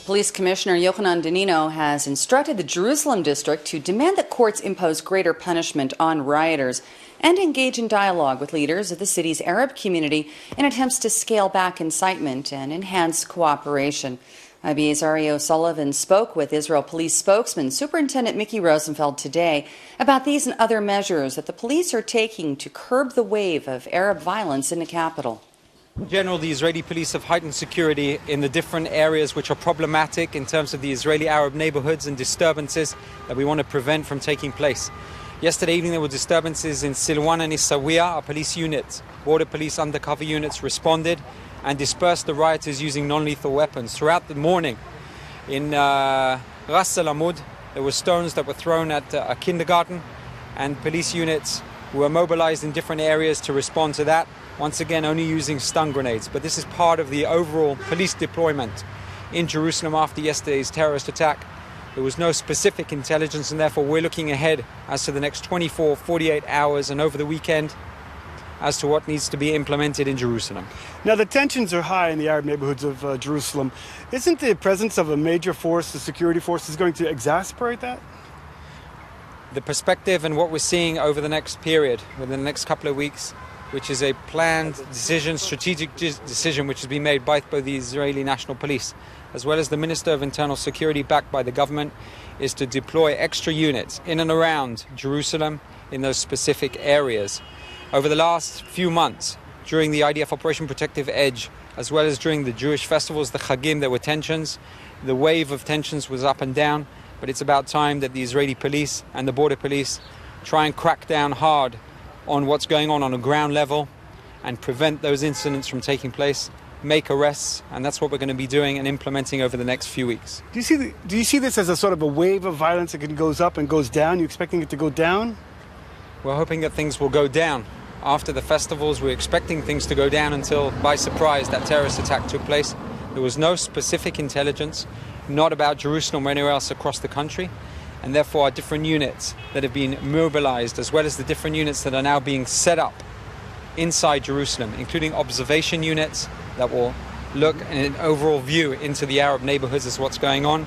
Police Commissioner Yochanan Danino has instructed the Jerusalem district to demand that courts impose greater punishment on rioters and engage in dialogue with leaders of the city's Arab community in attempts to scale back incitement and enhance cooperation. IBA's Ari O'Sullivan spoke with Israel Police Spokesman Superintendent Micky Rosenfeld today about these and other measures that the police are taking to curb the wave of Arab violence in the capital. In general, the Israeli police have heightened security in the different areas which are problematic in terms of the Israeli-Arab neighborhoods and disturbances that we want to prevent from taking place. Yesterday evening there were disturbances in Silwan and Isawiya. Our police units, border police undercover units, responded and dispersed the rioters using non-lethal weapons. Throughout the morning in Ras Al Amud there were stones that were thrown at a kindergarten, and police units were mobilized in different areas to respond to that. Once again, only using stun grenades. But this is part of the overall police deployment in Jerusalem after yesterday's terrorist attack. There was no specific intelligence, and therefore we're looking ahead as to the next 24, 48 hours and over the weekend as to what needs to be implemented in Jerusalem. Now, the tensions are high in the Arab neighborhoods of Jerusalem. Isn't the presence of a major force, the security forces, going to exacerbate that? The perspective and what we're seeing over the next period, within the next couple of weeks, which is a planned decision, strategic decision, which has been made by both the Israeli National Police as well as the Minister of Internal Security, backed by the government, is to deploy extra units in and around Jerusalem in those specific areas. Over the last few months, during the IDF Operation Protective Edge, as well as during the Jewish festivals, the Chagim, there were tensions. The wave of tensions was up and down, but it's about time that the Israeli police and the border police try and crack down hard on what's going on a ground level and prevent those incidents from taking place, make arrests, and that's what we're going to be doing and implementing over the next few weeks. Do you see this as a sort of a wave of violence that goes up and goes down? You expecting it to go down? We're hoping that things will go down. After the festivals, we're expecting things to go down until, by surprise, that terrorist attack took place. There was no specific intelligence, not about Jerusalem or anywhere else across the country. And therefore our different units that have been mobilized, as well as the different units that are now being set up inside Jerusalem, including observation units that will look in an overall view into the Arab neighborhoods as what's going on,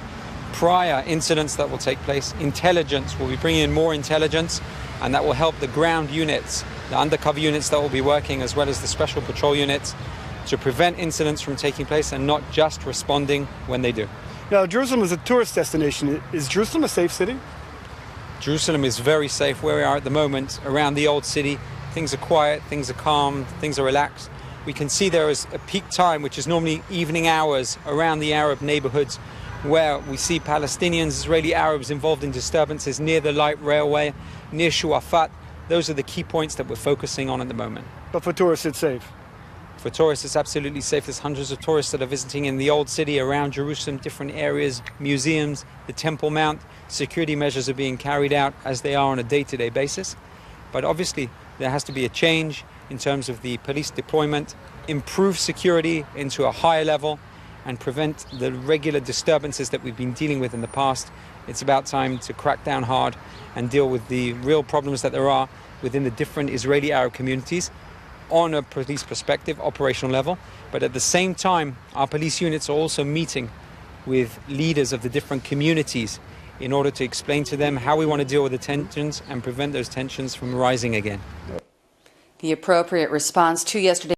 prior incidents that will take place, intelligence, we'll be bringing in more intelligence, and that will help the ground units, the undercover units that will be working, as well as the special patrol units, to prevent incidents from taking place and not just responding when they do. Now, Jerusalem is a tourist destination. Is Jerusalem a safe city? Jerusalem is very safe where we are at the moment. Around the old city, things are quiet, things are calm, things are relaxed. We can see there is a peak time, which is normally evening hours around the Arab neighborhoods, where we see Palestinians, Israeli Arabs involved in disturbances near the light railway, near Shuafat. Those are the key points that we're focusing on at the moment. But for tourists, it's safe? For tourists, it's absolutely safe. There's hundreds of tourists that are visiting in the old city around Jerusalem, different areas, museums, the Temple Mount. Security measures are being carried out as they are on a day-to-day basis. But obviously, there has to be a change in terms of the police deployment, improve security into a higher level, and prevent the regular disturbances that we've been dealing with in the past. It's about time to crack down hard and deal with the real problems that there are within the different Israeli Arab communities on a police perspective, operational level. But at the same time, our police units are also meeting with leaders of the different communities in order to explain to them how we want to deal with the tensions and prevent those tensions from rising again. The appropriate response to yesterday's